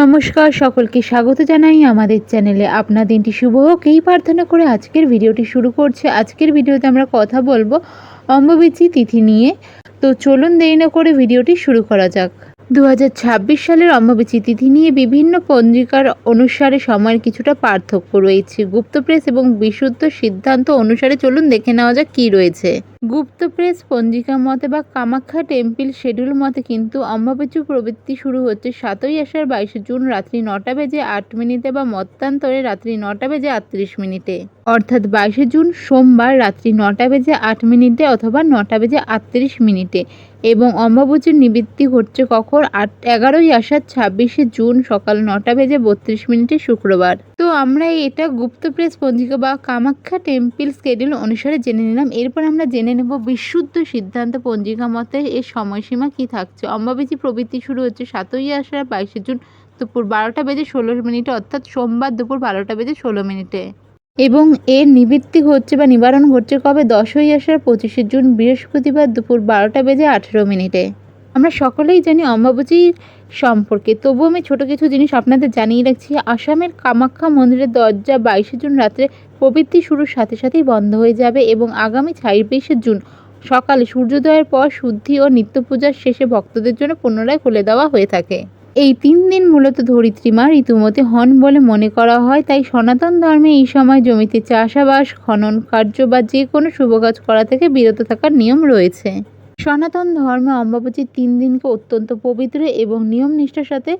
নমস্কার, সকলকে স্বাগত জানাই আমাদের চ্যানেলে। আপনার দিনটি শুভ হোক এই প্রার্থনা করে আজকের ভিডিওটি শুরু করছে। আজকের ভিডিওতে আমরা কথা বলবো অম্বুবাচী তিথি নিয়ে। তো চলুন দেরি না করে ভিডিওটি শুরু করা যাক। 2026 সালের অম্বুবাচী তিথি নিয়ে বিভিন্ন পঞ্জিকার অনুসারে সময়ের কিছুটা পার্থক্য রয়েছে। গুপ্ত প্রেস এবং বিশুদ্ধ সিদ্ধান্ত অনুসারে চলুন দেখে নেওয়া যাক কী রয়েছে। গুপ্ত প্রেস পঞ্জিকা মতে বা কামাখ্যা টেম্পল শিডিউল মতে কিন্তু অম্বুবাচী প্রবৃত্তি শুরু হচ্ছে 7ই আষাঢ় 22 জুন রাত্রি 9টা বেজে 8 মিনিটে বা মতান্তরে রাত্রি 9টা বেজে 38 মিনিটে, অর্থাৎ 22 জুন সোমবার রাত্রি 9টা বেজে 8 মিনিটে অথবা 9টা বেজে 38 মিনিটে। এবং অম্বুবাচীর নিবৃত্তি ঘটছে কখন? 11ই আষাঢ় 26শে জুন সকাল 9টা বেজে 32 মিনিটে শুক্রবার। তো আমরা এটা গুপ্ত প্রেস পঞ্জিকা বা কামাখ্যা টেম্পল শিডিউল অনুসারে জেনে নিলাম। এরপর আমরা জেনে নেব বিশুদ্ধ সিদ্ধান্ত পঞ্জিকা মতে এর সময়সীমা কি থাকছে। অম্বুবাচী প্রবৃত্তি শুরু হচ্ছে 7ই আষাঢ় 22 জুন দুপুর 12টা বেজে 16 মিনিটে, অর্থাৎ সোমবার দুপুর 12টা বেজে 16 মিনিটে। এবং এর নিবৃত্তি হচ্ছে বা নিবারণ ঘটছে কবে? 10ই আষাঢ় 25শে জুন বৃহস্পতিবার দুপুর 12টা বেজে 18 মিনিটে। আমরা সকলেই জানি অম্বুবাচীর সম্পর্কে, তবু আমি ছোট কিছু জিনিস আপনাদের জানিয়ে রাখছি। আসামের কামাখ্যা মন্দিরের দরজা 22 জুন রাত্রে প্রবৃত্তি শুরুর সাথে সাথেই বন্ধ হয়ে যাবে এবং আগামী 26শে জুন সকালে সূর্যোদয়ের পর শুদ্ধি ও নিত্য পূজার শেষে ভক্তদের জন্য পুনরায় খুলে দেওয়া হয়ে থাকে। এই 3 দিন মূলত ধরিত্রী মা ঋতুমতী হন বলে মনে করা হয়। তাই সনাতন ধর্মে এই সময় জমিতে চাষাবাস, খনন কার্য বা যে কোনো শুভ কাজ করা থেকে বিরত থাকার নিয়ম রয়েছে। সনাতন ধর্মে অম্বুবাচীর 3 দিনকে অত্যন্ত পবিত্র এবং নিয়ম নিষ্ঠার সাথে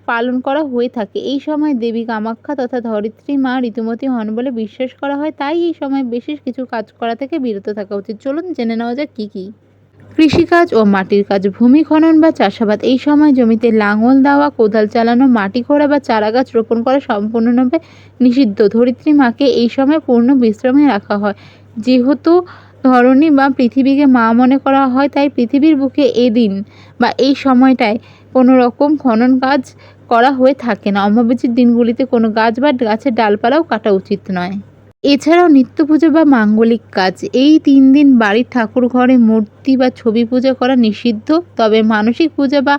পালন করা হয়ে থাকে। এই সময় দেবী কামাখ্যা তথা ধরিত্রী মা ঋতুমতী হন বলে বিশ্বাস করা হয়। তাই এই সময় বিশেষ কিছু কাজ করা থেকে বিরত থাকা উচিত। চলুন জেনে নেওয়া যাক কী কী। কৃষিকাজ ও মাটির কাজ, ভূমি খনন বা চাষাবাদ। এই সময় জমিতে লাঙল দেওয়া, কোদাল চালানো, মাটি খোঁড়া বা চারাগাছ রোপণ করা সম্পূর্ণভাবে নিষিদ্ধ। ধরিত্রী মাকে এই সময় পূর্ণ বিশ্রামে রাখা হয়। যেহেতু ধরণী বা পৃথিবীকে মা মনে করা হয়, তাই পৃথিবীর বুকে এদিন বা এই সময়টায় কোনো রকম খনন কাজ করা হয়ে থাকে না। অম্বুবাচীর দিনগুলিতে কোনো গাছ বা গাছের ডালপালাও কাটা উচিত নয়। এছাড়াও নিত্য পুজো বা মাঙ্গলিক কাজ, এই 3 দিন বাড়ির ঠাকুর ঘরে মূর্তি বা ছবি পূজা করা নিষিদ্ধ। তবে মানসিক পূজা বা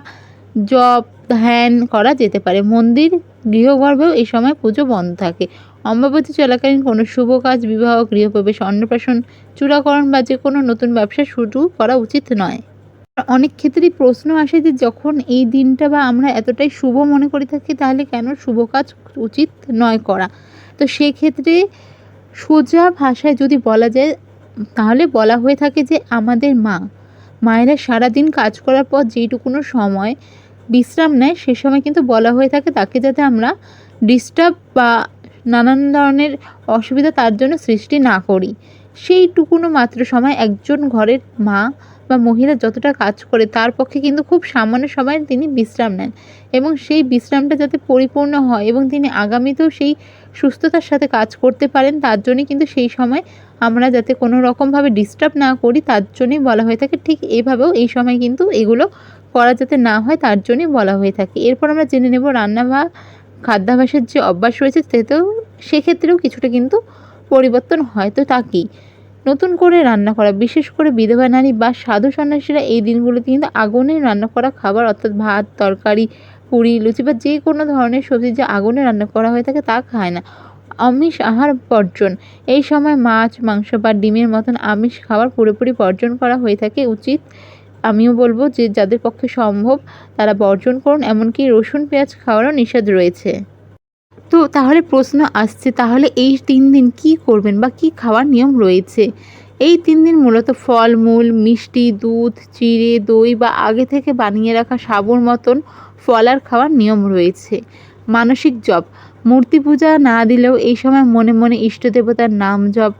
জপ ধ্যান করা যেতে পারে। মন্দির গৃহগর্ভেও এই সময় পুজো বন্ধ থাকে। অম্বুবাচী চলাকালীন কোনো শুভ কাজ, বিবাহ, গৃহপ্রবেশ, অন্নপ্রাশন, চূড়াকরণ বা যে কোনো নতুন ব্যবসা শুরু করা উচিত নয়। অনেক ক্ষেত্রেই প্রশ্ন আসে যে যখন এই দিনটা বা আমরা এতটাই শুভ মনে করে থাকি, তাহলে কেন শুভ কাজ উচিত নয় করা? তো সেক্ষেত্রে সোজা ভাষায় যদি বলা যায়, তাহলে বলা হয়ে থাকে যে আমাদের মায়েরা সারাদিন কাজ করার পর যেইটুকুনো সময় বিশ্রাম নেয়, সে সময় কিন্তু বলা হয়ে থাকে তাকে যাতে আমরা ডিস্টার্ব বা নানান ধরনের অসুবিধা তার জন্য সৃষ্টি না করি। সেইটুকুনো মাত্র সময় একজন ঘরের মা বা মহিলা যতটা কাজ করে তার পক্ষে কিন্তু খুব সামান্য সময় তিনি বিশ্রাম নেন, এবং সেই বিশ্রামটা যাতে পরিপূর্ণ হয় এবং তিনি আগামীতেও সেই সুস্থতার সাথে কাজ করতে পারেন, তার জন্যই কিন্তু সেই সময় আমরা যাতে কোনো রকমভাবে ডিস্টার্ব না করি, তার জন্যই বলা হয়ে থাকে। ঠিক এইভাবেও এই সময় কিন্তু এগুলো করা যাতে না হয়, তার জন্যই বলা হয়ে থাকে। এরপর আমরা জেনে নেব রান্না বা খাদ্যাভ্যাসের যে অভ্যাস রয়েছে সেক্ষেত্রেও কিছুটা কিন্তু পরিবর্তন হয়। তো তা কী? নতুন করে রান্না করা, বিশেষ করে বিধবা নারী বা সাধু সন্ন্যাসীরা এই দিনগুলোতে কিন্তু আগুনে রান্না করা খাবার, অর্থাৎ ভাত, তরকারি, পুরি, লুচি বা যে কোনো ধরনের সবজি যা আগুনে রান্না করা হয়ে থাকে তা খায় না। আমিষ আহার বর্জন, এই সময় মাছ, মাংস বা ডিমের মতন আমিষ খাবার পুরোপুরি বর্জন করা হয়ে থাকে উচিত। আমিও বলবো যে যাদের পক্ষে সম্ভব তারা বর্জন করুন। এমনকি রসুন পেঁয়াজ খাওয়ারও নিষেধ রয়েছে। তো তাহলে প্রশ্ন আসছে, তাহলে এই 3 দিন কী করবেন বা কী খাওয়ার নিয়ম রয়েছে? এই 3 দিন মূলত ফলমূল, মিষ্টি, দুধ, চিড়ে, দই বা আগে থেকে বানিয়ে রাখা সাবুর মতন ফলার খাওয়ার নিয়ম রয়েছে। মানসিক জপ, মূর্তি পূজা না দিলেও এই সময় মনে মনে ইষ্ট দেবতার নাম জপ,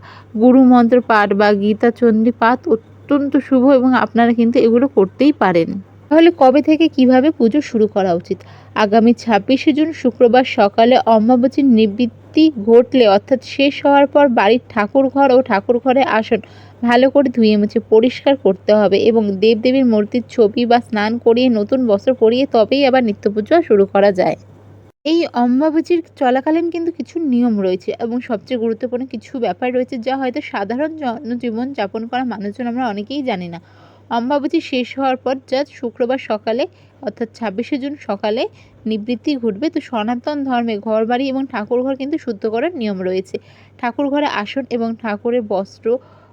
গুরু মন্ত্র পাঠ বা গীতা চণ্ডী পাঠ অত্যন্ত শুভ এবং আপনারা কিন্তু এগুলো করতেই পারেন। তাহলে কবে থেকে কিভাবে পুজো শুরু করা উচিত? আগামী 26শে জুন শুক্রবার সকালে অম্বুবাচীর নিবৃত্তি ঘটলে, অর্থাৎ শেষ হওয়ার পর বাড়ির ঠাকুর ঘর ও ঠাকুর ঘরে আসন ভালো করে ধুয়ে মুছে পরিষ্কার করতে হবে এবং দেবদেবীর মূর্তির ছবি বা স্নান করিয়ে নতুন বস্ত্র পরিয়ে তবেই আবার নিত্য পুজো শুরু করা যায়। এই অম্বুবাচীর চলাকালীন কিন্তু কিছু নিয়ম রয়েছে এবং সবচেয়ে গুরুত্বপূর্ণ কিছু ব্যাপার রয়েছে যা হয়তো সাধারণ জনজীবন যাপন করা মানুষজন আমরা অনেকেই জানি না। অমাবস্যা শেষ হওয়ার পর যা শুক্রবার সকালে অর্থাৎ 26শে জুন সকালে নিবৃত্তি ঘটবে। তো সনাতন ধর্মে ঘর বাড়ি এবং ঠাকুরঘর কিন্তু শুদ্ধ করার নিয়ম রয়েছে। ঠাকুরঘরে আসন এবং ঠাকুরের বস্ত্র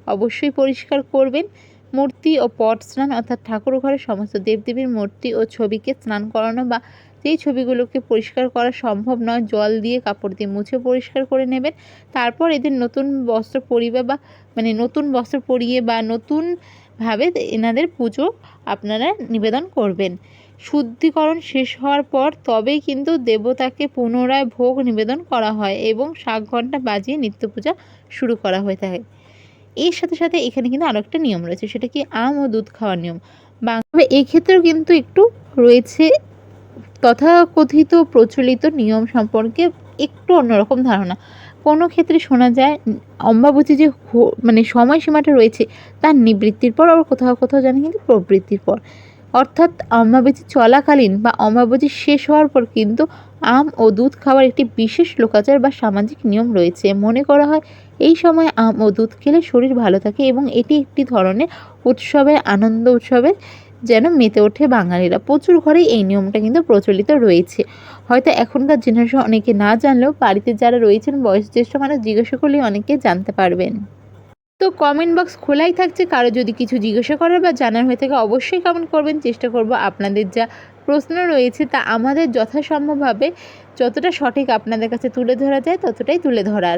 অবশ্যই পরিষ্কার করবেন। মূর্তি ও পট স্নান অর্থাৎ ঠাকুরঘরের সমস্ত দেবদেবীর মূর্তি ও ছবিকে স্নান করানো বা যেই ছবিগুলোকে পরিষ্কার করা সম্ভব নয় জল দিয়ে কাপড় দিয়ে মুছে পরিষ্কার করে নেবেন। তারপর এদের নতুন বস্ত্র পরিবে বা নতুন বস্ত্র পরিয়ে বা নতুনভাবে এনাদের পুজো আপনারা নিবেদন করবেন। শুদ্ধিকরণ শেষ হওয়ার পর তবেই কিন্তু দেবতাকে পুনরায় ভোগ নিবেদন করা হয় এবং শাঁখ ঘণ্টা বাজিয়ে নিত্য পূজা শুরু করা হয়ে থাকে। এর সাথে সাথে এখানে কিন্তু আরও একটা নিয়ম রয়েছে, সেটা কি আম ও দুধ খাওয়ার নিয়ম। তবে এক্ষেত্রেও কিন্তু একটু রয়েছে তথাকথিত প্রচলিত নিয়ম সম্পর্কে একটু অন্যরকম ধারণা। কোনো ক্ষেত্রে শোনা যায় অমাবস্যা যে সময়সীমাটা রয়েছে তার নিবৃত্তির পর, আর কোথাও কোথাও জানি কিন্তু প্রবৃত্তির পর, অর্থাৎ অমাবস্যা চলাকালীন বা অমাবস্যা শেষ হওয়ার পর কিন্তু আম ও দুধ খাওয়ার একটি বিশেষ লোকাচার বা সামাজিক নিয়ম রয়েছে। মনে করা হয় এই সময় আম ও দুধ খেলে শরীর ভালো থাকে এবং এটি একটি ধরনের আনন্দ উৎসবের যেন মেতে ওঠে বাঙালিরা। প্রচুর ঘরেই এই নিয়মটা কিন্তু প্রচলিত রয়েছে। হয়তো এখনকার জেনারেশন অনেকে না জানলেও বাড়িতে যারা রয়েছেন বয়োজ্যেষ্ঠ মানুষ জিজ্ঞাসা করলেই অনেকে জানতে পারবেন। তো কমেন্ট বক্স খোলাই থাকছে, কারো যদি কিছু জিজ্ঞাসা করার বা জানার হয়ে থাকে অবশ্যই কমেন্ট করবেন। চেষ্টা করব আপনাদের যা প্রশ্ন রয়েছে তা আমাদের যথাসম্ভবভাবে যতটা সঠিক আপনাদের কাছে তুলে ধরা যায় ততটাই তুলে ধরার।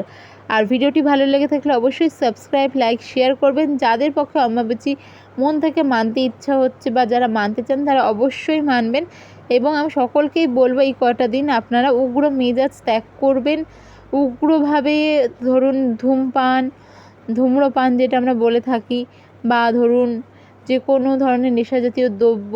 আর ভিডিওটি ভালো লেগে থাকলে অবশ্যই সাবস্ক্রাইব, লাইক, শেয়ার করবেন। যাদের পক্ষে অমাবস্যা মন থেকে মানতে ইচ্ছা হচ্ছে বা যারা মানতে চান তারা অবশ্যই মানবেন। এবং আমি সকলকেই বলবো এই কটা দিন আপনারা উগ্র মেজাজ ত্যাগ করবেন। উগ্রভাবে ধরুন ধূম্রপান যেটা আমরা বলে থাকি, বা ধরুন যে কোনো ধরনের নেশাজাতীয় দ্রব্য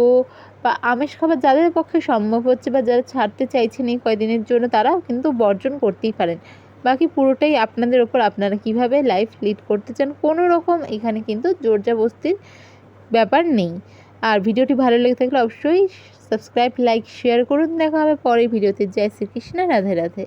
বা আমিষ খাবার যাদের পক্ষে সম্ভব হচ্ছে বা যারা ছাড়তে চাইছেন এই কয়দিনের জন্য তারাও কিন্তু বর্জন করতেই পারেন। বাকি পুরোটাই আপনাদের ওপর, আপনারা কিভাবে লাইফ লিড করতে চান। কোনো রকম এখানে কিন্তু জোরজবস্তির ব্যাপার নেই। আর ভিডিওটি ভালো লেগে থাকলে অবশ্যই সাবস্ক্রাইব, লাইক, শেয়ার করুন। দেখা হবে পরের ভিডিওতে। জয় শ্রীকৃষ্ণ, রাধে রাধে।